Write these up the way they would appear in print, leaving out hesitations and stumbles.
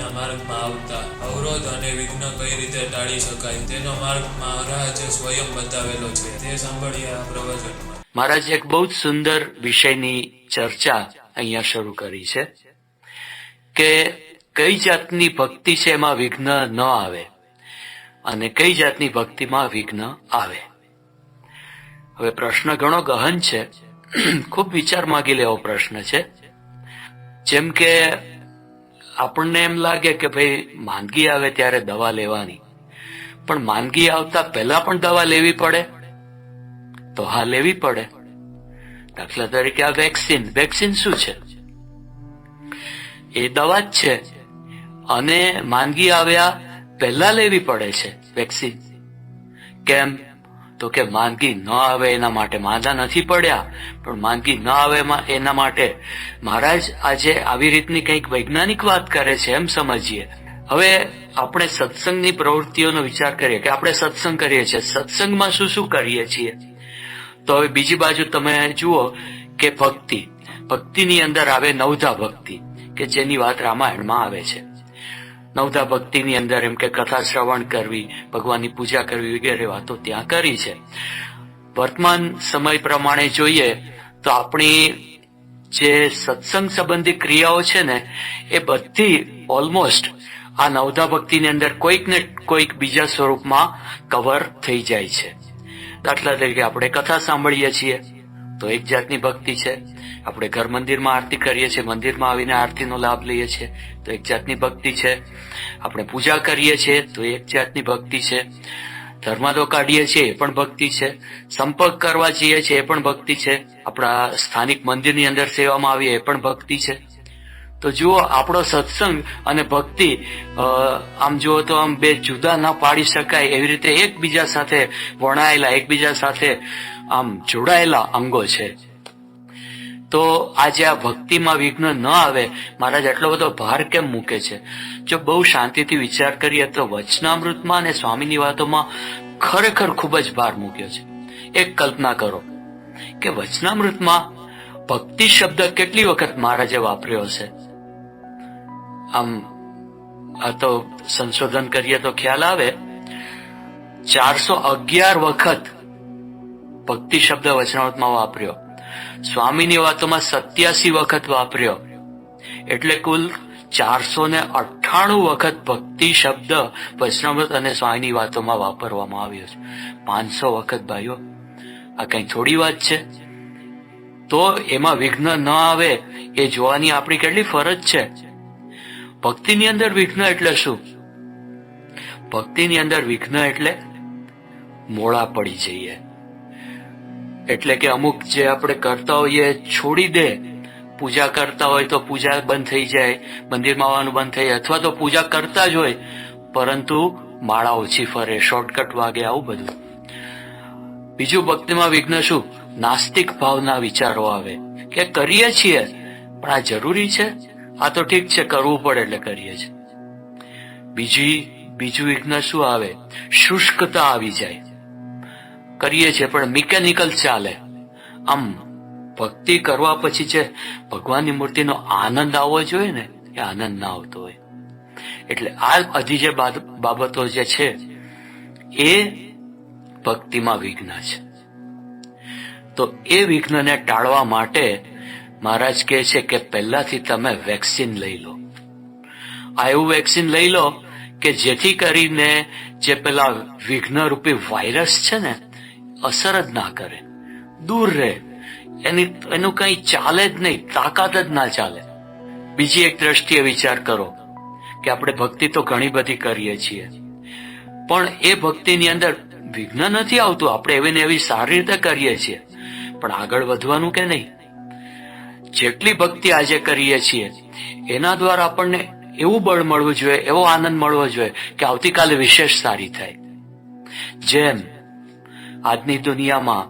ભક્તિના માર્ગમાં આવતા અવરોધ અને વિઘ્ન કઈ રીતે ટાળી શકાય તેનો માર્ગ મહારાજે સ્વયં બતાવેલો છે. તે સાંભળીએ આ પ્રવચનમાં. મહારાજ એક બહુ જ સુંદર વિષયની ચર્ચા અહીંયા શરૂ કરી છે કે કઈ જાતની ભક્તિ છે એમાં વિઘ્ન ન આવે અને કઈ જાતની ભક્તિમાં વિઘ્ન આવે. હવે પ્રશ્ન ઘણો ગહન છે, ખૂબ વિચાર માંગી લેવો પ્રશ્ન છે. જેમ કે આપણને એમ લાગે કે ભાઈ માંદગી આવે ત્યારે દવા લેવાની, પણ માંદગી આવતા પહેલા પણ દવા લેવી પડે? તો હા, લેવી પડે. દાખલા તરીકે આ વેક્સિન શું છે? એ દવા જ છે અને માંદગી આવ્યા પહેલા લેવી પડે છે વેક્સિન. કેમ? તો કે માંદગી ન આવે એના માટે. માંદા નથી પડ્યા, પણ માંદગી ન આવે એના માટે મહારાજ આજે આવી રીતની કંઈક વૈજ્ઞાનિક વાત કરે છે એમ સમજીએ. હવે આપણે સત્સંગની પ્રવૃત્તિઓનો વિચાર કરીએ કે આપણે સત્સંગ કરીએ છીએ, સત્સંગમાં શું શું કરીએ છીએ. તો હવે બીજી બાજુ તમે જુઓ કે ભક્તિની અંદર આવે નવધા ભક્તિ, કે જેની વાત રામાયણમાં આવે છે. નવધા ભક્તિની અંદર એમ કે કથા શ્રવણ કરવી, ભગવાનની પૂજા કરવી વગેરે વાતો ત્યાં કરી છે. વર્તમાન સમય પ્રમાણે જોઈએ તો આપણી જે સત્સંગ સંબંધી ક્રિયાઓ છે ને એ બધી ઓલમોસ્ટ આ નવધા ભક્તિની અંદર કોઈક ને કોઈક બીજા સ્વરૂપમાં કવર થઈ જાય છે. દાખલા તરીકે આપણે કથા સાંભળીએ છીએ તો એક જાતની ભક્તિ છે. આપણે ઘર મંદિરમાં આરતી કરીએ છીએ, મંદિરમાં આવીને આરતીનો લાભ લઈએ છીએ તો એક જાતની ભક્તિ છે. આપણે પૂજા કરીએ છીએ તો એક જાતની ભક્તિ છે. ધર્માદો કાઢીએ છીએ એ પણ ભક્તિ છે. સંપર્ક કરવા જઈએ છીએ એ પણ ભક્તિ છે. આપણા સ્થાનિક મંદિરની અંદર સેવામાં આવીએ એ પણ ભક્તિ છે. તો જુઓ, આપણો સત્સંગ અને ભક્તિ આમ જુઓ તો આમ બે જુદા ના પાડી શકાય એવી રીતે એકબીજા સાથે વણાયેલા, એકબીજા સાથે આમ જોડાયેલા અંગો છે. તો આજે આ ભક્તિમાં વિઘ્ન ન આવે મહારાજ આટલો બધો ભાર કેમ મૂકે છે? જો બહુ શાંતિથી વિચાર કરીએ તો વચનામૃતમાં અને સ્વામીની વાતોમાં ખરેખર ખૂબ જ ભાર મૂક્યો છે. એક કલ્પના કરો કે વચનામૃતમાં ભક્તિ શબ્દ કેટલી વખત મહારાજે વાપર્યો છે. આમ આ તો સંશોધન કરીએ તો ખ્યાલ આવે 411 વખત ભક્તિ શબ્દ વચનામૃતમાં વાપર્યો. સ્વામીની વાતોમાં 87 વખત વાપર્યો. એટલે કુલ 498 વખત ભક્તિ શબ્દ વચનામૃત અને સ્વામીની વાતોમાં વાપરવામાં આવ્યો છે. 500 વખત ભાઈઓ, આ કઈ થોડી વાત છે? તો એમાં વિઘ્ન ન આવે એ જોવાની આપણી કેટલી ફરજ છે. ભક્તિની અંદર વિઘ્ન એટલે શું? ભક્તિની અંદર વિઘ્ન એટલે મોડા પડી જઈએ. એટલે કે અમુક જે આપણે કરતા હોઈએ છોડી દે. પૂજા કરતા હોય તો પૂજા બંધ થઈ જાય, મંદિરમાં આવવાનું બંધ થઈ જાય, અથવા તો પૂજા કરતા જ હોય પરંતુ માળા ઓછી ફરે, શોર્ટકટ વાગે, આવું બધું. બીજું ભક્તિમાં વિઘ્ન શું? નાસ્તિક ભાવના વિચારો આવે કે કરીએ છીએ પણ આ જરૂરી છે? આ તો ઠીક છે, કરવું પડે એટલે કરીએ છીએ. બીજું વિઘ્ન શું આવે? શુષ્કતા આવી જાય. કરીએ છીએ પણ મિકેનિકલ ચાલે. આમ ભક્તિ કરવા પછી છે ભગવાનની મૂર્તિનો આનંદ આવવો જોઈએ ને, એ આનંદ ના આવતો હોય. એટલે આ બધી જે બાબતો જે છે એ ભક્તિમાં વિઘ્ન છે. તો એ વિઘ્નને ટાળવા માટે મહારાજ કહે છે કે પહેલાથી તમે વેક્સિન લઈ લો. આ એવું વેક્સિન લઈ લો કે જેથી કરીને જે પેલા વિઘ્ન રૂપી વાયરસ છે ને અસર જ ના કરે, દૂર રહે, એનું કઈ ચાલે જ નહીં, તાકાત જ ના ચાલે. બીજી એક દ્રષ્ટિએ વિચાર કરો કે આપણે ભક્તિ તો ઘણી બધી કરીએ છીએ પણ એ ભક્તિની અંદર વિઘ્ન નથી આવતું. આપણે એવી ને એવી સારી રીતે કરીએ છીએ પણ આગળ વધવાનું કે નહીં? જેટલી ભક્તિ આજે કરીએ છીએ એના દ્વારા આપણને એવું બળ મળવું જોઈએ, એવો આનંદ મળવો જોઈએ કે આવતીકાલે વિશેષ સારી થાય. જેમ આજની દુનિયામાં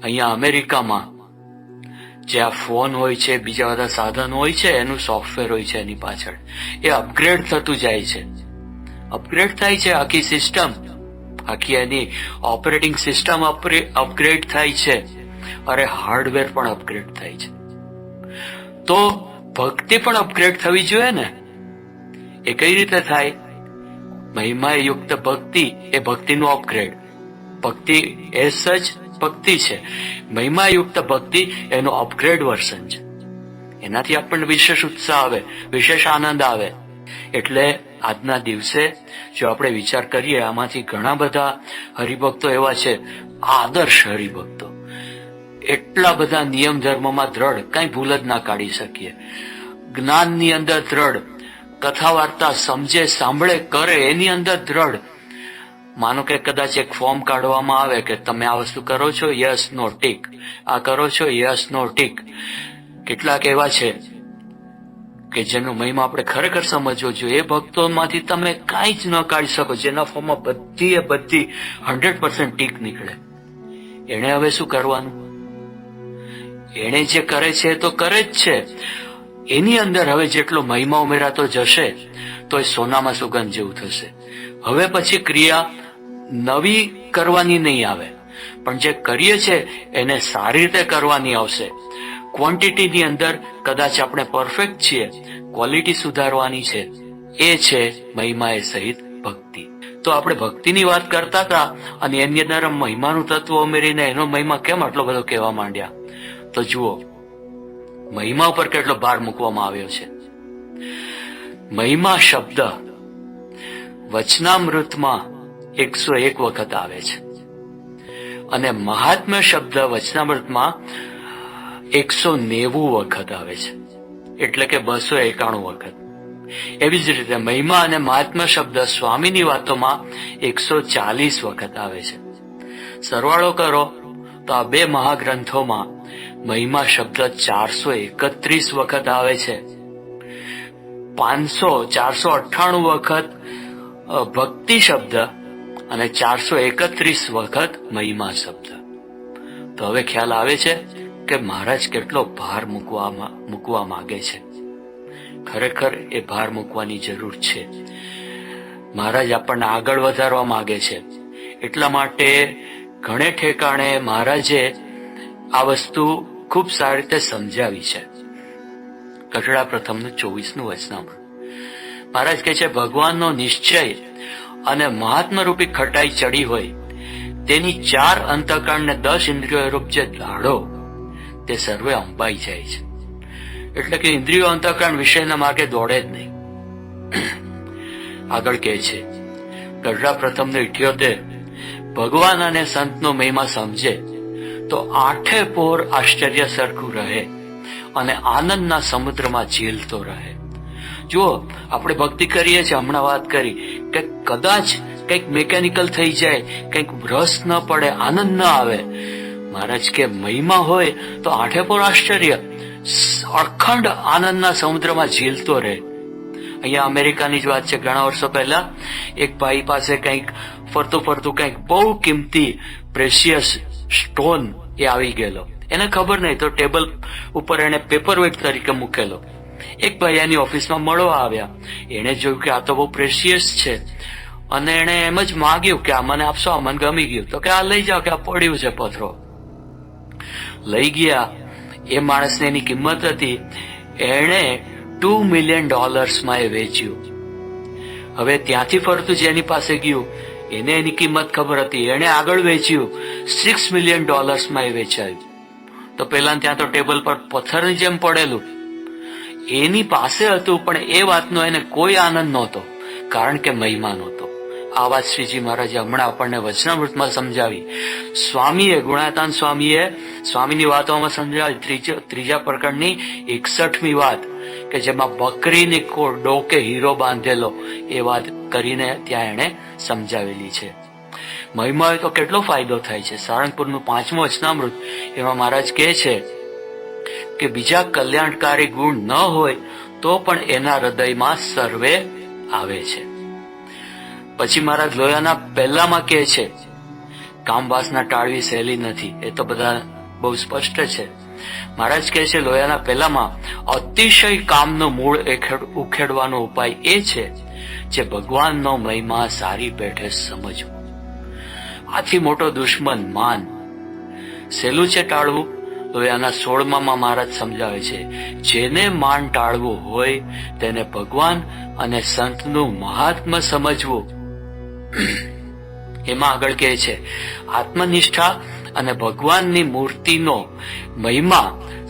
અહીંયા અમેરિકામાં જે આ ફોન હોય છે, બીજા બધા સાધનો હોય છે, એનું સોફ્ટવેર હોય છે, એની પાછળ એ અપગ્રેડ થતું જાય છે. અપગ્રેડ થાય છે આખી સિસ્ટમ, આખી એની ઓપરેટિંગ સિસ્ટમ અપગ્રેડ થાય છે. અરે હાર્ડવેર પણ અપગ્રેડ થાય છે. તો ભક્તિ પણ અપગ્રેડ થવી જોઈએ ને. એ કઈ રીતે થાય? મહિમા યુક્ત ભક્તિ એ ભક્તિનું અપગ્રેડ. ભક્તિ એ સજ ભક્તિ છે, મહિમા યુક્ત ભક્તિ એનું અપગ્રેડ વર્ઝન છે. એનાથી આપણને વિશેષ ઉત્સાહ આવે, વિશેષ આનંદ આવે. એટલે આજના દિવસે જો આપણે વિચાર કરીએ, આમાંથી ઘણા બધા હરિભક્તો એવા છે, આદર્શ હરિભક્તો, એટલા બધા નિયમ ધર્મમાં દ્રઢ, કઈ ભૂલ જ ના કાઢી શકીએ, જ્ઞાનની અંદર દ્રઢ, કથા વાર્તા સમજે, સાંભળે, કરે એની અંદર દ્રઢ. માનો કે કદાચ એક ફોર્મ કાઢવામાં આવે કે તમે આ વસ્તુ કરો છો, યસ નો ટીક, આ કરો છો, યસ નો ટીક. કેટલાક એવા છે કે જેનો મહિમા આપણે ખરેખર સમજવો જોઈએ. એ ભક્તોમાંથી તમે કાંઈ જ ન કાઢી શકો, જેના ફોર્મમાં બધી 100% ટીક નીકળે. એને હવે શું કરવાનું? એને જે કરે છે એ તો કરે જ છે. એની અંદર હવે જેટલો મહિમા ઉમેરાતો જશે તો એ સોનામાં સુગંધ જેવું થશે. હવે પછી ક્રિયા નવી કરવાની નહીં આવે, પણ જે કરીએ છે એને સારી રીતે કરવાની આવશે. ક્વોન્ટિટીની અંદર કદાચ આપણે પરફેક્ટ છીએ, ક્વોલિટી સુધારવાની છે. એ છે મહિમા એ સહિત ભક્તિ. તો આપણે ભક્તિની વાત કરતા હતા અને એની અંદર મહિમાનું તત્વ ઉમેરીને એનો મહિમા કેમ આટલો બધો કહેવા માંડ્યા? તો જુઓ, મહિમા ઉપર કેટલો ભાર મૂકવામાં આવ્યો છે. મહિમા શબ્દ વચનામૃતમાં 101 વખત આવે છે અને મહાત્મ્ય શબ્દ વચનામૃતમાં 190 વખત આવે છે, એટલે કે 291 વખત. એવી જ રીતે મહિમા અને મહાત્મ્ય શબ્દ સ્વામીની વાતોમાં 140 વખત આવે છે. સરવાળો કરો તો આ બે મહાગ્રંથોમાં મહિમા શબ્દ 431 વખત આવે છે. 498 વખત ભક્તિ શબ્દ અને 431 વખત મહિમા શબ્દ. તો હવે ખ્યાલ આવે છે કે મહારાજ કેટલો ભાર મૂકવા માંગે છે. ખરેખર એ ભાર મૂકવાની જરૂર છે. મહારાજ આપણને આગળ વધારવા માંગે છે. એટલા માટે ઘણે ઠેકાણે મહારાજે આ વસ્તુ ખૂબ સારી રીતે સમજાવી છે. કઠડા પ્રથમનું 24નું વચનામૃત. મહારાજ કહે છે, ભગવાનનો નિશ્ચય અને મહાત્મરૂપી ખટાઈ ચડી હોય તેની 4 અંતઃકરણ ને 10 ઇન્દ્રિયો રૂપ જે દાડો તે સર્વે અંબાઈ જાય છે. એટલે કે ઇન્દ્રિયો અંતઃકરણ વિષયના માર્ગે દોડે જ નહીં. આગળ કહે છે કઠડા પ્રથમનું 78, ભગવાન અને સંતનો મહિમા સમજે તો 8 પોર આશ્ચર્ય સરખું રહે અને આનંદના સમુદ્રમાં ઝીલતો રહે. જુઓ, આપણે ભક્તિ કરીએ છીએ, હમણાં વાત કરી કે કદાચ કંઈક મિકેનિકલ થઈ જાય, કંઈક રસ ન પડે, આનંદ ન આવે. મહારાજ કે મહિમા હોય તો 8 પોર આશ્ચર્ય અખંડ આનંદના સમુદ્રમાં ઝીલતો રહે. અહીંયા અમેરિકાની જ વાત છે. ઘણા વર્ષો પહેલા એક ભાઈ પાસે કંઈક ફરતું કંઈક બહુ કિંમતી પ્રેશિયસ સ્ટોન એ આવી ગયેલો. એને ખબર નહીં, તો ટેબલ ઉપર એને પેપર વેટ તરીકે મૂકેલો. એક ભાઈ એની ઓફિસમાં મળવા આવ્યા. એને જોયું કે આ તો બહુ પ્રેશિયસ છે અને એને એમ જ માંગ્યું કે આ મને આપશો, આ મને ગમી ગયું. તો કે આ લઈ જાઓ, કે આ પડ્યું છે પથરો. લઈ ગયા. એ માણસને એની કિંમત હતી, એણે $2 million એ વેચ્યું. હવે ત્યાંથી ફરતું જેની પાસે ગયું એને એની કિંમત ખબર હતી, એને આગળ વેચ્યું, $6 million એ વેચાયું. તો પેલા ત્યાં તો ટેબલ પર પથ્થરની જેમ પડેલું એની પાસે હતું, પણ એ વાતનો એને કોઈ આનંદ નહોતો, કારણ કે મહિમા નહોતો. આ વાત શ્રીજી મહારાજે હમણાં આપણને વચનામૃતમાં સમજાવી. સ્વામીએ, ગુણાતાન સ્વામીની વાતોમાં સમજાવી. ત્રીજા પ્રકરણની 61મી વાત, કે જેમાં બકરીની ડોકે હીરો બાંધેલો, એ વાત કરીને ત્યાં એને સમજાવેલી છે. મહિમા હોય તો કેટલો ફાયદો થાય છે. સારંગપુરનું 5મું વચનામૃત, એમાં મહારાજ કહે છે કે બીજા કલ્યાણકારી ગુણ ન હોય તો પણ એના હૃદયમાં સર્વે આવે છે. પછી મહારાજ લોયાના પહેલામાં કહે છે, કામ વાસના ટાળવી સહેલી નથી, એ તો બધા બહુ સ્પષ્ટ છે. મહારાજ કહે છે લોયાના પહેલામાં, અતિશય કામનો મૂળ ઉખેડવાનો ઉપાય એ છે જે ભગવાનનો મહિમા સારી પેઠે સમજવું. આથી મોટો દુશ્મન માન. સહેલું છે ટાળવું, તો આના 16માં મહારાજ સમજાવે છે, જેને માન ટાળવું હોય તેને ભગવાન અને સંતનું મહાત્મ્ય સમજવું. એમાં આગળ કહે છે, આત્મનિષ્ઠા અને ભગવાનની મૂર્તિનો મહિમા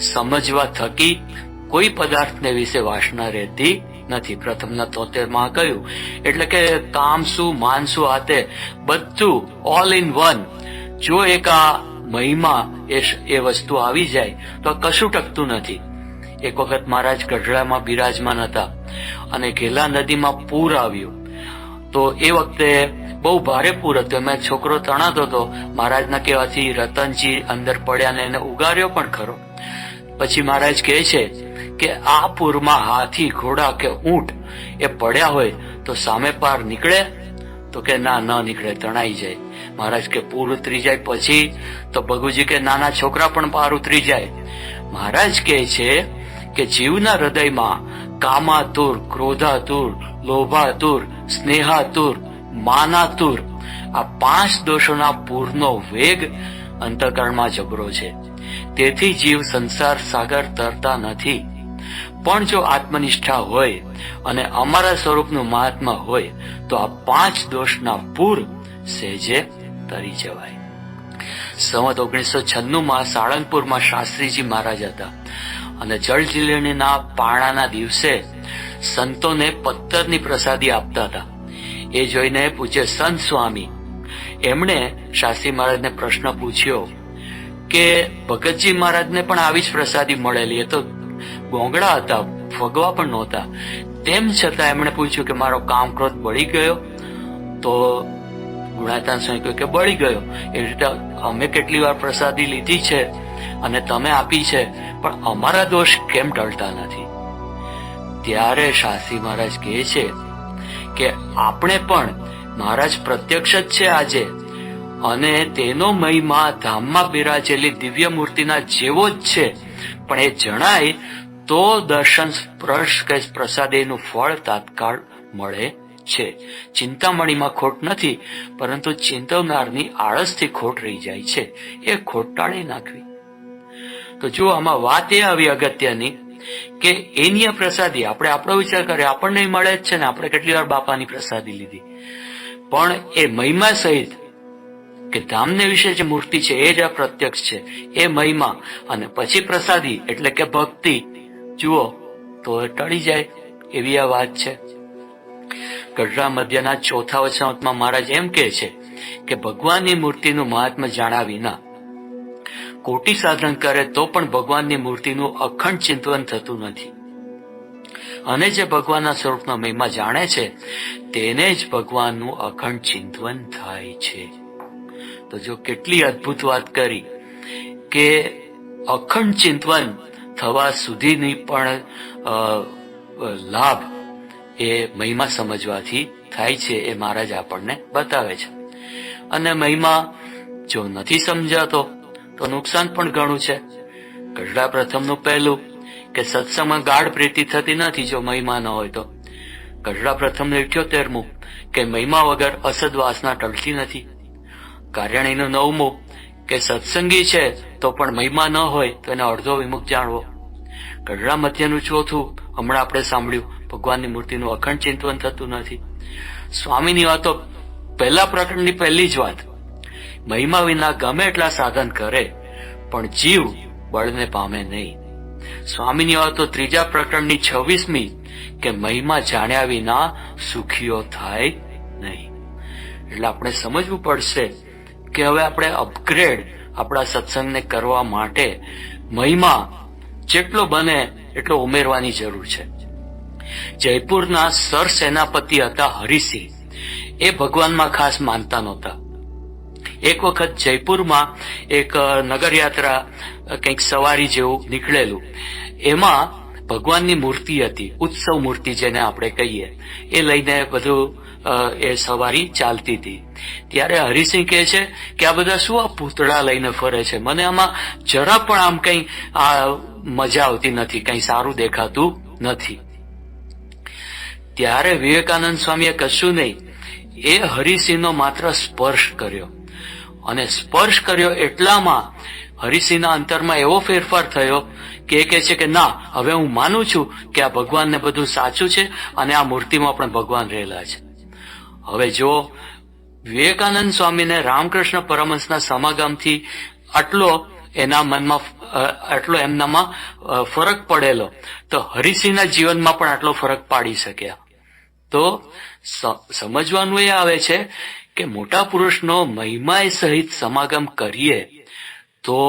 સમજવા થકી કોઈ પદાર્થને વિશે વાસના રહેતી નથી. પ્રથમના 73માં કહ્યું, એટલે કે કામ શું માન શું આતે બધું ઓલ ઇન વન. જો એક આ મહિમા એ વસ્તુ આવી જાય તો કશું ટકતું નથી. એક વખત મહારાજ ગઢડામાં બિરાજમાન હતા અને ઘેલા નદીમાં પૂર આવ્યું. તો એ વખતે બહુ ભારે પૂર હતું. એમાં છોકરો તણાતો હતો. મહારાજના કહેવાથી રતનજી અંદર પડ્યા ને એને ઉગાર્યો પણ ખરો. પછી મહારાજ કહે છે કે આ પૂરમાં હાથી ઘોડા કે ઊંટ એ પડ્યા હોય તો સામે પાર નીકળે? તો કે ના, ન નીકળે, તણાઈ જાય. મહારાજ કે પૂર ઉતરી જાય પછી? તો ભગુજી કે નાના છોકરા પણ પાર ઉતરી જાય. મહારાજ કહે છે કે જીવના હૃદયમાં કામાતુર, ક્રોધાતુર, લોભાતુર, સ્નેહાતુર, માનાતુર આ 5 દોષોના પૂરનો વેગ અંતઃકરણમાં જબરો છે. તેથી જીવ સંસાર સાગર તરતા નથી. પણ જો આત્મનિષ્ઠા હોય અને અમારા સ્વરૂપનું મહાત્મા હોય તો આ 5 દોષના પૂર સહેજે તરી જવાય. સંવત 1996માં સાળંગપુરમાં શાસ્ત્રીજી મહારાજ હતા અને જળજીલણીના પારણાના દિવસે સંતોને પત્તરની પ્રસાદી આપતા હતા. એ જોઈને પૂજ્ય સંત સ્વામી એમણે શાસ્ત્રી મહારાજને પ્રશ્ન પૂછ્યો કે ભગતજી મહારાજને પણ આવી જ પ્રસાદી મળેલી. એ તો ગોંગડા હતા, ફગવા પણ નહોતા. તેમ છતાં એમણે પૂછ્યું કે મારો કામ ક્રોધ બળી ગયો? તો ગુણાતાન સ્વામી કહ્યું કે બળી ગયો. એવી રીતે અમે કેટલી વાર પ્રસાદી લીધી છે અને તમે આપી છે, પણ અમારા દોષ કેમ ટળતા નથી? ત્યારે શાસ્ત્રી મહારાજ કહે છે કે આપણે પણ મહારાજ પ્રત્યક્ષ જ છે આજે, અને તેનો મહિમા ધામમાં બિરાજેલી દિવ્ય મૂર્તિના જેવો જ છે. પણ એ જણાય તો દર્શન, સ્પર્શ કે પ્રસાદીનું ફળ તાત્કાળ મળે છે. ચિંતામણીમાં ખોટ નથી, પરંતુ ચિંતવનારની આળસથી ખોટ રહી જાય છે. એ ખોટ ટાળી નાખવી. તો જો આમાં વાત એ આવી અગત્યની કે એની પ્રસાદી આપણે આપણો વિચાર કરીએ, આપણને મળે જ છે ને. આપણે કેટલી વાર બાપાની પ્રસાદી લીધી, પણ એ મહિમા સહિત કે ધામને વિશે જે મૂર્તિ છે એ જ આ પ્રત્યક્ષ છે, એ મહિમા અને પછી પ્રસાદી એટલે કે ભક્તિ જુઓ તો ટળી જાય. એવી આ વાત છે. ગઢડા મધ્યના 4થા વચનામૃતમાં મહારાજ એમ કહે છે કે ભગવાનની મૂર્તિનું મહાત્મ્ય જાણ્યા વિના કોટી સાધન કરે તો પણ ભગવાનની મૂર્તિનું અખંડ ચિંતન થતું નથી. અને જે ભગવાનના સ્વરૂપનો મહિમા જાણે છે તેને જ ભગવાનનું અખંડ ચિંતન થાય છે. તો જો કેટલી અદ્ભુત વાત કરી કે અખંડ ચિંતન થવા સુધીની પણ લાભ એ મહિમા સમજવાથી થાય છે. એ મહારાજ આપણને બતાવે છે. અને મહિમા જો નથી સમજાતો તો નુકસાન પણ ઘણું છે. ગઢડા પ્રથમનું પહેલું કે સત્સંગમાં ગાઢ પ્રીતિ થતી નથી જો મહિમા ન હોય તો. ગઢડા પ્રથમનું 78મું કે મહિમા વગર અસદ વાસના ટળતી નથી. કાર્યાણીનું 9મું કે સત્સંગી છે તો પણ મહિમા ન હોય તો એને અડધો વિમુખ જાણવો. ગઢડા મધ્યનું 4થું હમણાં આપણે સાંભળ્યું, ભગવાનની મૂર્તિનું અખંડ ચિંતન થતું નથી. સ્વામીની વાતો પહેલા પ્રકરણની પહેલી જ વાત, મહિમા વિના ગમે એટલા સાધન કરે પણ જીવ બળને પામે નહીં. સ્વામીની વાતો 3જા પ્રકરણની 26મી કે મહિમા જાણ્યા વિના સુખીઓ થાય નહીં. એટલે આપણે સમજવું પડશે કે હવે આપણે અપગ્રેડ આપણા સત્સંગને કરવા માટે મહિમા જેટલો બને એટલો ઉમેરવાની જરૂર છે. જયપુરના સર સેનાપતિ હતા હરિસિંહ. એ ભગવાનમાં ખાસ માનતા નહોતા. એક વખત જયપુરમાં એક નગરયાત્રા કંઈક સવારી જેવું નીકળેલું. એમાં ભગવાનની મૂર્તિ હતી, ઉત્સવ મૂર્તિ જેને આપણે કહીએ, એ લઈને બધું એ સવારી ચાલતી હતી. ત્યારે હરિસિંહ કહે છે કે આ બધા શું આ પૂતળા લઈને ફરે છે, મને આમાં જરા પણ આમ કઈ મજા આવતી નથી, કઈ સારું દેખાતું નથી. ત્યારે વિવેકાનંદ સ્વામીએ કશું નહીં, એ હરિસિંહનો માત્ર સ્પર્શ કર્યો, અને સ્પર્શ કર્યો એટલામાં હરિસિંહના અંતરમાં એવો ફેરફાર થયો કે એ કહે છે કે ના, હવે હું માનું છું કે આ ભગવાનને બધું સાચું છે અને આ મૂર્તિમાં પણ ભગવાન રહેલા છે. હવે જો વિવેકાનંદ સ્વામીને રામકૃષ્ણ પરમહંસના સમાગમથી આટલો એના મનમાં આટલો એમનામાં ફરક પડેલો, તો હરિસિંહના જીવનમાં પણ આટલો ફરક પાડી શક્યા. તો સમજવાનું એ આવે છે કે મોટા પુરુષનો મહિમાએ સહિત સમાગમ કરીએ તો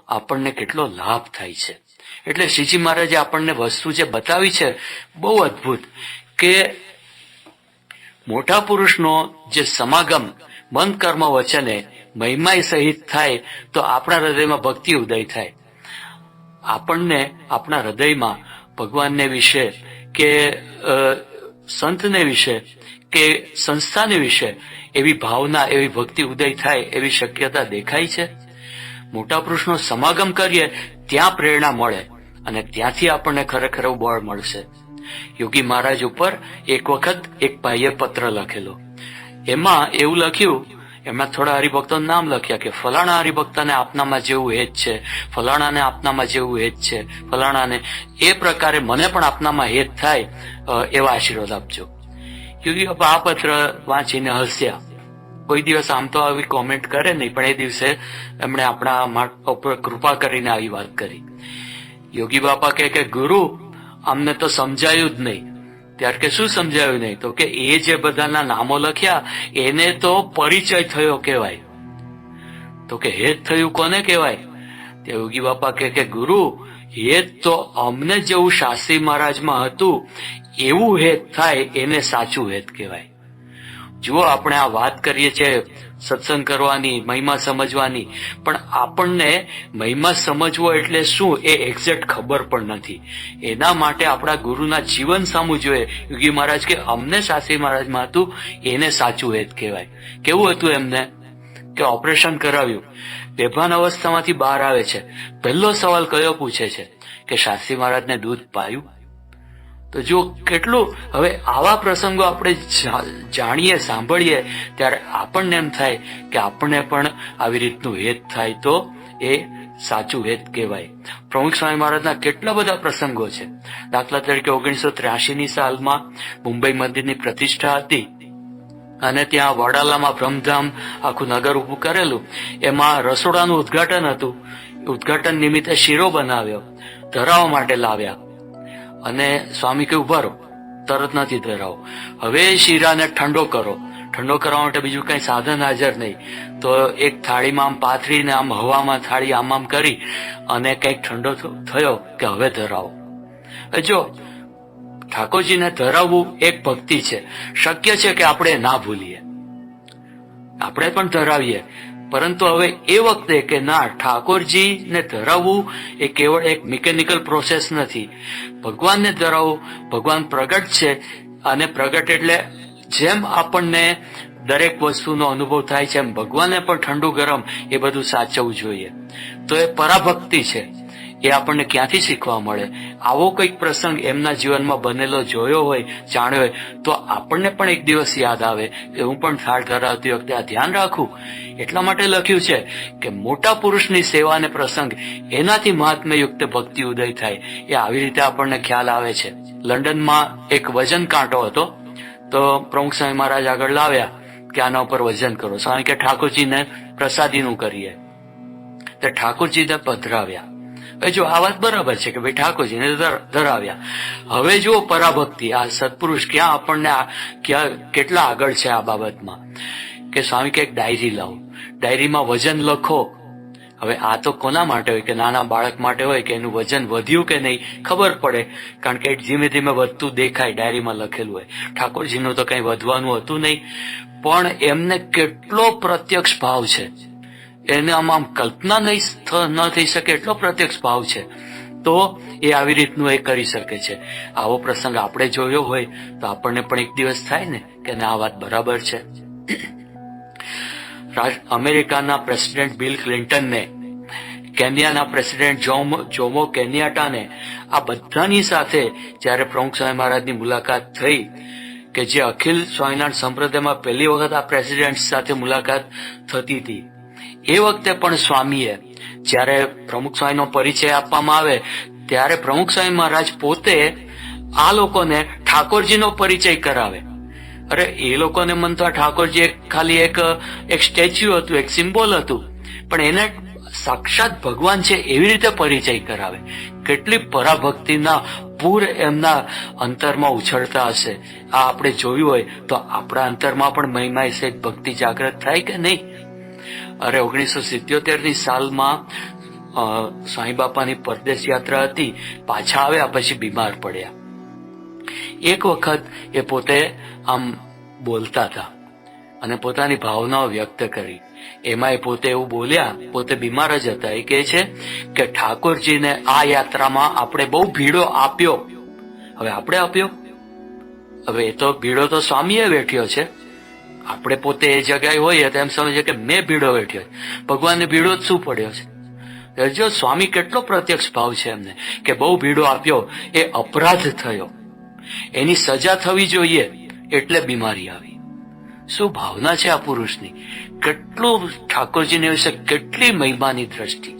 આપણને કેટલો લાભ થાય છે. એટલે શ્રીજી મહારાજે આપણને વસ્તુ જે બતાવી છે બહુ અદભુત, કે મોટા પુરુષનો જે સમાગમ મન કર્મ વચને મહિમાય સહિત થાય તો આપણા હૃદયમાં ભક્તિ ઉદય થાય. આપણને આપણા હૃદયમાં ભગવાનને વિશે કે સંતને વિશે કે સંસ્થાને વિશે એવી ભાવના, એવી ભક્તિ ઉદય થાય એવી શક્યતા દેખાય છે. મોટા પુરુષનો સમાગમ કરીએ ત્યાં પ્રેરણા મળે અને ત્યાંથી આપણને ખરેખર બળ મળશે. યોગી મહારાજ ઉપર એક વખત એક ભાઈએ પત્ર લખેલો. એમાં એવું લખ્યું, એમાં થોડા હરિભક્તોનું નામ લખ્યા કે ફલાણા હરિભક્તને આપનામાં જેવું હેત છે, ફલાણાને આપનામાં જેવું હેત છે, ફલાણાને એ પ્રકારે મને પણ આપનામાં હેત થાય એવા આશીર્વાદ આપજો. યોગી બાપા આ પત્ર વાંચીને હસ્યા. કોઈ દિવસ આમ તો આવી કોમેન્ટ કરે નહીં, પણ એ દિવસે એમણે આપણા ઉપર કૃપા કરીને આવી વાત કરી. યોગી બાપા કહે કે ગુરુ, અમને તો સમજાયું જ નહીં. ત્યારે કે શું સમજાયું નહીં? તો કે એ જે બધાના નામો લખ્યા એને તો પરિચય થયો કહેવાય. તો કે હેત થયું કોને કહેવાય? તે યોગી બાપા કહે કે ગુરુ, હેત તો અમને જેવું શાસ્ત્રી મહારાજમાં હતું એવું હેત થાય એને સાચું હેત કહેવાય. જુઓ, આપણે આ વાત કરીએ છીએ સત્સંગ કરવાની, મહિમા સમજવાની, પણ આપણને મહિમા સમજવો એટલે શું એ એક્ઝેક્ટ ખબર પણ નથી. એના માટે આપણા ગુરુના જીવન સામું જોઈએ. યોગી મહારાજ કે અમને શાસ્ત્રી મહારાજમાં હતું એને સાચું હેત કહેવાય. કેવું હતું એમને? કે ઓપરેશન કરાવ્યું, બેભાન અવસ્થામાંથી બહાર આવે છે, પહેલો સવાલ કયો પૂછે છે કે શાસ્ત્રી મહારાજને દૂધ પાયું? તો જો કેટલું, હવે આવા પ્રસંગો આપણે જાણીએ, સાંભળીએ ત્યારે આપણને એમ થાય કે આપણને પણ આવી રીતનું હેત થાય તો એ સાચું હેત કહેવાય. પ્રમુખ સ્વામી મહારાજના કેટલા બધા પ્રસંગો છે. દાખલા તરીકે 1983ની સાલમાં મુંબઈ મંદિરની પ્રતિષ્ઠા હતી અને ત્યાં વડાલામાં બ્રહ્મધામ આખું નગર ઉભું કરેલું. એમાં રસોડાનું ઉદ્ઘાટન હતું. ઉદ્ઘાટન નિમિત્તે શીરો બનાવ્યો, ધરાવવા માટે લાવ્યા અને સ્વામી કે ઉભા રહો, તરત નથી ધરાવો, હવે શીરાને ઠંડો કરો. ઠંડો કરવા માટે બીજું કઈ સાધન હાજર નહીં, તો એક થાળીમાં આમ પાથરીને આમ હવામાં થાળી આમ કરી અને કઈક ઠંડો થયો કે હવે ધરાવો. જો ઠાકોરજીને ધરાવવું એક ભક્તિ છે. શક્ય છે કે આપણે ના ભૂલીએ, આપણે પણ ધરાવીએ, પરંતુ હવે એ વખતે કે ના, ઠાકોરજીને ધરાવવું એ કેવળ એક મિકેનિકલ પ્રોસેસ નથી. ભગવાનને ધરાવવું, ભગવાન પ્રગટ છે અને પ્રગટ એટલે જેમ આપણને દરેક વસ્તુનો અનુભવ થાય છે એમ ભગવાનને પણ ઠંડુ ગરમ એ બધું સાચવવું જોઈએ. તો એ પરાભક્તિ છે. એ આપણને ક્યાંથી શીખવા મળે? આવો કંઈક પ્રસંગ એમના જીવનમાં બનેલો જોયો હોય, જાણ્યો હોય તો આપણને પણ એક દિવસ યાદ આવે કે હું પણ થાળ ધરાવતી વખતે આ ધ્યાન રાખું. એટલા માટે લખ્યું છે કે મોટા પુરુષની સેવા અને પ્રસંગ એનાથી મહાત્મ્યયુક્ત ભક્તિ ઉદય થાય. એ આવી રીતે આપણને ખ્યાલ આવે છે. લંડનમાં એક વજન કાંટો હતો, તો પ્રમુખ સ્વામી મહારાજ આગળ લાવ્યા કે આના ઉપર વજન કરો. સ્વામી કે ઠાકોરજીને પ્રસાદીનું કરીએ. તો ઠાકોરજીને પધરાવ્યા. જો આ વાત બરાબર છે કે ભાઈ ઠાકોરજીને ધરાવ્યા. હવે જો પરાભક્તિ, આ સત્પુરુષ ક્યાં આપણને કેટલા આગળ છે આ બાબતમાં, કે સ્વામી કે એક ડાયરી લાવો, ડાયરીમાં વજન લખો. હવે આ તો કોના માટે હોય? કે નાના બાળક માટે હોય કે એનું વજન વધ્યું કે નહીં ખબર પડે, કારણ કે ધીમે ધીમે વધતું દેખાય, ડાયરીમાં લખેલું હોય. ઠાકોરજીનું તો કઈ વધવાનું હતું નહીં, પણ એમને કેટલો પ્રત્યક્ષ ભાવ છે, એને આમ કલ્પના ન થઈ શકે એટલો પ્રત્યક્ષ ભાવ છે. તો એ આવી રીતનું એ કરી શકે છે. આવો પ્રસંગ આપણે જોયો હોય તો આપણને પણ એક દિવસ થાય ને કે આ વાત બરાબર છે. અમેરિકાના પ્રેસિડેન્ટ બિલ ક્લિન્ટનને, કેન્યાના પ્રેસિડેન્ટ જોમો કેન્યાટાને, આ બધાની સાથે જયારે પ્રમુખ સ્વામી મહારાજની મુલાકાત થઈ, કે જે અખિલ સ્વામિનારાયણ સંપ્રદાયમાં પહેલી વખત આ પ્રેસિડેન્ટ સાથે મુલાકાત થતી હતી, એ વખતે પણ સ્વામીએ જ્યારે પ્રમુખ સ્વામીનો પરિચય આપવામાં આવે ત્યારે પ્રમુખ સ્વામી મહારાજ પોતે આ લોકોને ઠાકોરજીનો પરિચય કરાવે. અરે એ લોકોને મન તો આ ઠાકોરજી ખાલી એક સ્ટેચ્યુ હતું, એક સિમ્બોલ હતું, પણ એને સાક્ષાત ભગવાન છે એવી રીતે પરિચય કરાવે. કેટલી પરાભક્તિના પૂર એમના અંતરમાં ઉછળતા હશે. આ આપણે જોયું હોય તો આપણા અંતરમાં પણ મહિમા સહિત ભક્તિ જાગૃત થાય કે નહીં? અરે 1977ની સાલમાં સ્વામી બાપાની પરદેશ યાત્રા હતી. પાછા આવ્યા પછી બીમાર પડ્યા. એક વખત એ પોતે આમ બોલતા હતા અને પોતાની ભાવનાઓ વ્યક્ત કરી. એમાં એ પોતે એવું બોલ્યા, પોતે બીમાર જ હતા. એ કહે છે કે ઠાકોરજીને આ યાત્રામાં આપણે બહુ ભીડો આપ્યો. હવે આપણે આપ્યો? હવે એ તો ભીડો તો સ્વામીએ વેઠ્યો છે. આપણે પોતે એ જગ્યાએ હોઈએ તો એમ સમજીએ કે મેં ભીડો વેઠ્યો. ભગવાનને ભીડો જ શું પડ્યો છે? જો સ્વામી કેટલો પ્રત્યક્ષ ભાવ છે એમને કે બહુ ભીડો આપ્યો, એ અપરાધ થયો, એની સજા થવી જોઈએ એટલે બીમારી આવી. શું ભાવના છે આ પુરુષની! કેટલું ઠાકોરજીને વિશે કેટલી મહિમાની દ્રષ્ટિ.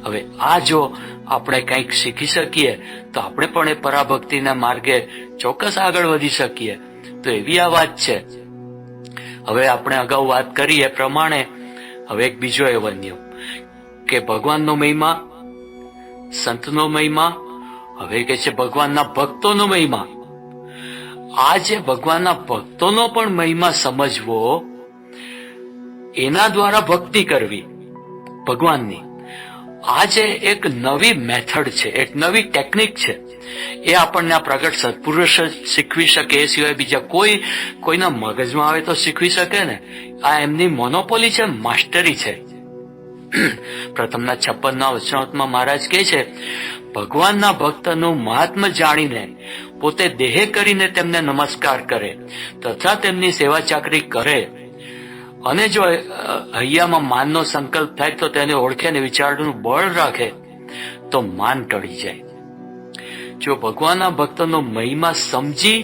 હવે આ જો આપણે કંઈક શીખી શકીએ તો આપણે પણ એ પરાભક્તિના માર્ગે ચોક્કસ આગળ વધી શકીએ. તો એવી આ વાત છે. હવે આપણે અગાઉ વાત કરી એ પ્રમાણે હવે એક બીજો એવો નિયમ કે ભગવાનનો મહિમા, સંતનો મહિમા, હવે કે છે ભગવાનના ભક્તોનો મહિમા. આ જે ભગવાનના ભક્તોનો પણ મહિમા સમજવો, એના દ્વારા ભક્તિ કરવી ભગવાનની, આ જે એક નવી મેથડ છે, એક નવી ટેકનિક છે, એ આપણને આ પ્રગટ સત્પુરુષ શીખવી શકે. એ સિવાય બીજા કોઈના મગજમાં આવે તો શીખવી શકે ને? આ એમની મોનોપોલી છે, માસ્ટરી છે. પ્રથમના 56ના વચનામૃતમાં મહારાજ કહે છે, ભગવાનના ભક્તનું મહાત્મ્ય જાણીને પોતે દેહ કરીને તેમને નમસ્કાર કરે તથા તેમની સેવા ચાકરી કરે અને જો હૈયામાં માનનો સંકલ્પ થાય તો તેને ઓળખે ને વિચારનું બળ રાખે તો માન ટળી જાય. જો ભગવાનના ભક્તનો મહિમા સમજી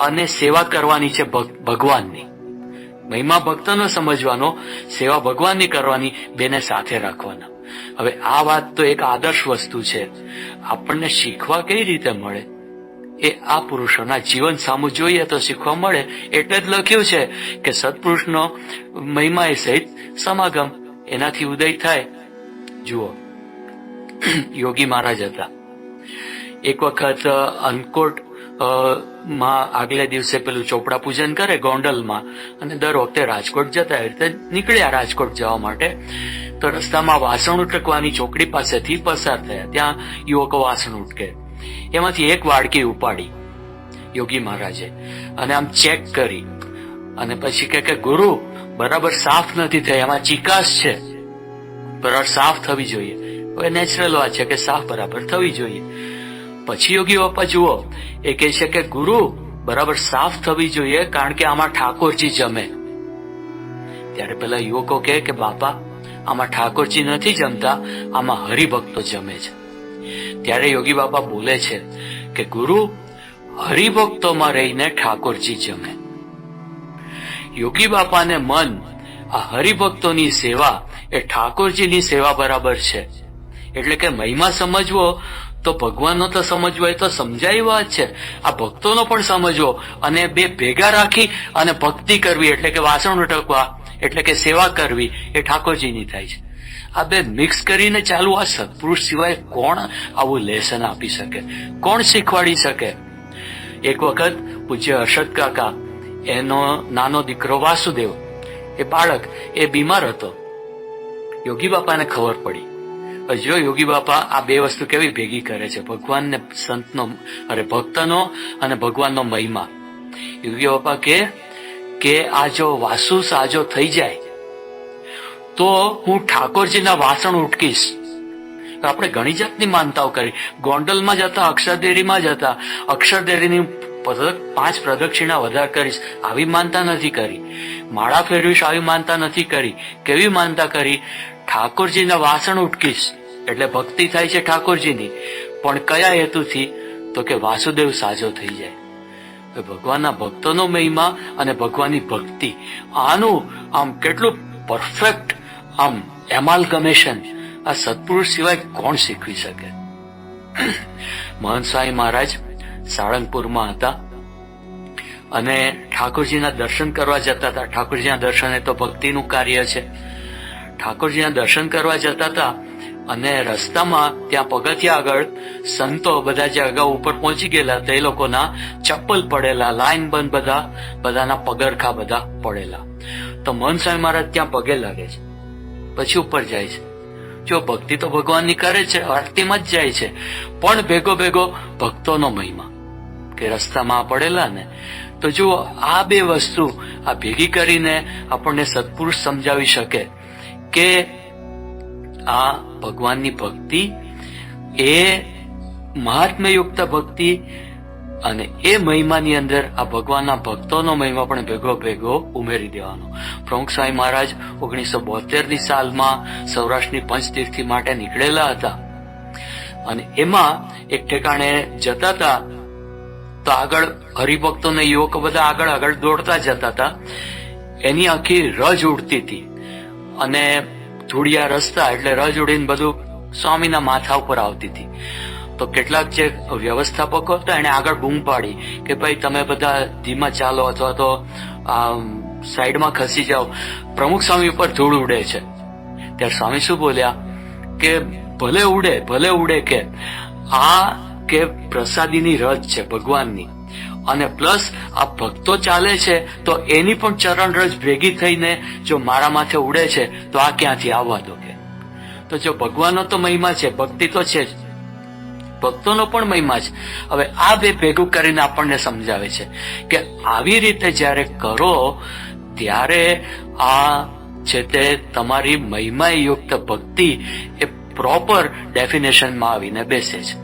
અને સેવા કરવાની છે ભગવાનની. મહિમા ભક્તનો સમજવાનો, સેવા ભગવાનની કરવાની, બેને સાથે રાખવાના. હવે આ વાત તો એક આદર્શ વસ્તુ છે. આપણને શીખવા કઈ રીતે મળે? એ આ પુરુષોના જીવન સામું જોઈએ તો શીખવા મળે. એટલે જ લખ્યું છે કે સત્પુરુષનો મહિમા એ સહિત સમાગમ, એનાથી ઉદય થાય. જુઓ, યોગી મહારાજ હતા. એક વખત અનકોટ માં આગલે દિવસે પેલું ચોપડા પૂજન કરે ગોંડલમાં, અને દર વખતે રાજકોટ જતા. એ રીતે નીકળ્યા રાજકોટ જવા માટે. તો રસ્તામાં વાસણ ઉટકવાની ચોકડી પાસેથી પસાર થયા. ત્યાં યુવકો વાસણ ઉટકે. એમાંથી એક વાડકી ઉપાડી યોગી મહારાજે અને આમ ચેક કરી અને પછી કે ગુરુ બરાબર સાફ નથી થઈ, એમાં ચિકાસ છે, બરાબર સાફ થવી જોઈએ. હવે નેચરલ વાત છે કે સાફ બરાબર થવી જોઈએ. પછી યોગી બાપા જુઓ, એ કહે છે કે ગુરુ બરાબર સાફ થવી જોઈએ કારણ કે આમાં ઠાકોરજી જમે. ત્યારે પેલા યુવકો કહે કે બાપા, આમાં ઠાકોરજી નથી જમતા, આમાં હરિભક્તો જમે છે. ત્યારે યોગી બાપા બોલે છે કે ગુરુ, હરિભક્તોમાં રહીને ઠાકોરજી જમે. યોગી બાપાને મન આ હરિભક્તોની સેવા એ ઠાકોરજીની સેવા બરાબર છે. એટલે કે મહિમા સમજવો તો ભગવાનનો તો સમજવો, એ તો સમજાય વાત છે. આ ભક્તોનો પણ સમજવો અને બે ભેગા રાખી અને ભક્તિ કરવી, એટલે કે વાસણ ઉટકવા, એટલે કે સેવા કરવી, એ ઠાકોરજીની થાય છે. આ બે મિક્સ કરીને ચાલુ, આ સત્પુરુષ સિવાય કોણ આવું લેસન આપી શકે? કોણ શીખવાડી શકે? એક વખત પૂજ્ય હર્ષદ કાકા, એનો નાનો દીકરો વાસુદેવ, એ બાળક, એ બીમાર હતો. યોગી બાપાને ખબર પડી. જો યોગી બાપા આ બે વસ્તુ કેવી ભેગી કરે છે, ભગવાન ને સંતનો, અરે ભક્તનો અને ભગવાનનો મહિમા. યોગી બાપા કે આ જો વાસુ સાજો થઈ જાય તો હું ઠાકોરજીના વાસણ ઉટકીશ. આપણે ઘણી જાતની માનતાઓ કરી. ગોંડલમાં જતા, અક્ષરદેરીમાં જતા, અક્ષરદેરીની 5 પ્રદક્ષિણા વધારે કરીશ, આવી માનતા નથી કરી. માળા ફેરવીશ, આવી માનતા નથી કરી. કેવી માનતા કરી? ઠાકોરજીના વાસણ ઉટકીશ, એટલે ભક્તિ થાય છે ઠાકોરજીની. પણ કયા હેતુથી? તો કે વાસુદેવ સાજો થઈ જાય. ભગવાનના ભક્તોનો મહિમા અને ભગવાનની ભક્તિ, આનું આમ કેટલું પરફેક્ટ આમ એમાલગમેશન આ સત્પુરુષ સિવાય કોણ શીખવી શકે? મહંત સ્વામી મહારાજ સાળંગપુરમાં હતા અને ઠાકોરજીના દર્શન કરવા જતા હતા. ઠાકોરજીના દર્શન એ તો ભક્તિનું કાર્ય છે. ઠાકોરજીના દર્શન કરવા જતા હતા અને રસ્તામાં ત્યાં પગથિયા આગળ સંતો બધા જે અગાઉ ઉપર પહોંચી ગયેલા તે લોકોના ચપ્પલ પડેલા, લાઈન બંધ, બધાના પગરખા બધા પડેલા. તો મહંત સ્વામી મહારાજ ત્યાં પગે લાગે છે, પછી ઉપર જાય છે. જો ભક્તિ તો ભગવાનની કરે છે, આરતીમાં જ જાય છે, પણ ભેગો ભેગો ભક્તોનો મહિમા કે રસ્તામાં પડેલા ને. તો જુઓ, આ બે વસ્તુ આ ભેગી કરીને આપણને સત્પુરુષ સમજાવી શકે કે આ ભગવાનની ભક્તિ એ મહાત્મ્યયુક્ત ભક્તિ અને એ મહિમાની અંદર આ ભગવાનના ભક્તોનો મહિમા પણ ભેગો ભેગો ઉમેરી દેવાનો. પ્રમુખ સ્વામી મહારાજ 1972ની સાલમાં સૌરાષ્ટ્રની પંચતીર્થી માટે નીકળેલા હતા અને એમાં એક ઠેકાણે જતા હતા તો આગળ હરિભક્તો ને યુવકો બધા આગળ આગળ દોડતા જતા હતા. એની આખી રજ ઉડતી હતી અને ધૂળિયા રસ્તા એટલે રજ ઉડીને બધું સ્વામીના માથા ઉપર આવતી હતી. તો કેટલાક જે વ્યવસ્થાપકો હતા એને આગળ બૂમ પાડી કે ભાઈ તમે બધા ધીમા ચાલો અથવા તો સાઈડમાં ખસી જાઓ, પ્રમુખ સ્વામી ઉપર ધૂળ ઉડે છે. ત્યારે સ્વામી શું બોલ્યા કે ભલે ઉડે કે આ કે પ્રસાદીની રજ છે ભગવાનની, અને પ્લસ આ ભક્તો ચાલે છે તો એની પણ ચરણ રજ ભેગી થઈને જો મારા માથે ઉડે છે તો આ ક્યાંથી આવવા દો કે. તો જો ભગવાનનો તો મહિમા છે, ભક્તિ તો છે જ, ભક્તોનો પણ મહિમા છે. હવે આ બે ભેગું કરીને આપણને સમજાવે છે કે આવી રીતે જયારે કરો ત્યારે આ છે તે તમારી મહિમાયુક્ત ભક્તિ એ પ્રોપર ડેફિનેશનમાં આવીને બેસે છે.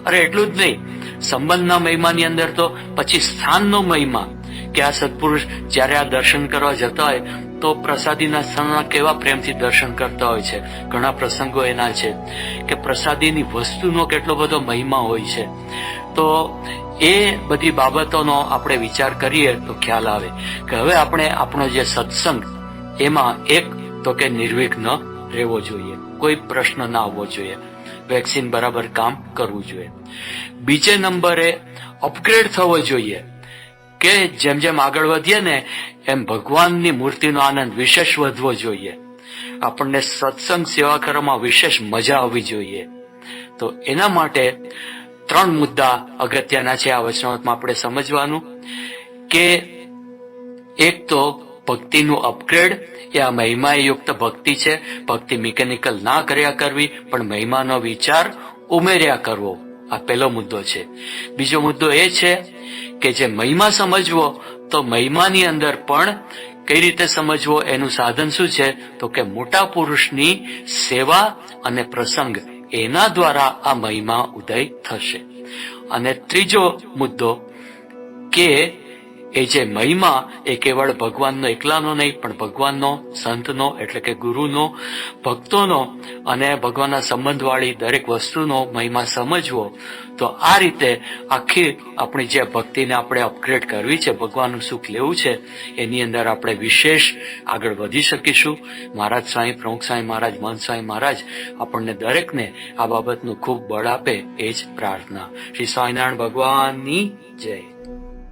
અરે એટલું જ નહીં, સંબંધના મહિમાની અંદર તો પછી સ્થાનનો મહિમા કે આ સત્પુરુષ જયારે આ દર્શન કરવા જતા હોય તો પ્રસાદીના સ્થાનના કેવા પ્રેમથી દર્શન કરતા હોય છે. ઘણા પ્રસંગો એના છે કે પ્રસાદીની વસ્તુનો કેટલો બધો મહિમા હોય છે. તો એ બધી બાબતોનો આપણે વિચાર કરીએ તો ખ્યાલ આવે કે હવે આપણે આપણો જે સત્સંગ એમાં એક તો કે નિર્વિઘ્ન રહેવો જોઈએ, કોઈ પ્રશ્ન ના આવવો જોઈએ, વેક્સિન બરાબર કામ કરવું જોઈએ. બીજે નંબરે અપગ્રેડ થવો જોઈએ કે જેમ જેમ આગળ વધીએ ને એમ ભગવાનની મૂર્તિનો આનંદ વિશેષ વધવો જોઈએ. આપણને સત્સંગ સેવા કરવામાં વિશેષ મજા આવવી જોઈએ. તો એના માટે 3 મુદ્દા અગત્યના છે આ વચનામૃતમાં આપણે સમજવાનું કે એક તો ભક્તિનું અપગ્રેડ એ આ મહિમાયુક્ત ભક્તિ છે. ભક્તિ મિકેનિકલ ના કર્યા કરવી પણ મહિમાનો વિચાર ઉમેર્યા કરવો, આ પહેલો મુદ્દો છે. બીજો મુદ્દો એ છે કે જે મહિમા સમજવો તો મહિમાની અંદર પણ કઈ રીતે સમજવો એનું સાધન શું છે તો કે મોટા પુરુષની સેવા અને પ્રસંગ એના દ્વારા આ મહિમા ઉદય થશે. અને ત્રીજો મુદ્દો કે એ જે મહિમા એ કેવળ ભગવાનનો એકલાનો નહીં પણ ભગવાનનો, સંતનો એટલે કે ગુરુનો, ભક્તોનો અને ભગવાનના સંબંધવાળી દરેક વસ્તુનો મહિમા સમજવો. તો આ રીતે આખી આપણી જે ભક્તિને આપણે અપગ્રેડ કરવી છે, ભગવાનનું સુખ લેવું છે, એની અંદર આપણે વિશેષ આગળ વધી શકીશું. મહારાજ સ્વામી, પ્રમુખ સ્વામી મહારાજ, મહંત સ્વામી મહારાજ આપણને દરેકને આ બાબતનું ખૂબ બળ આપે એ જ પ્રાર્થના. શ્રી સ્વામિનારાયણ ભગવાનની જય.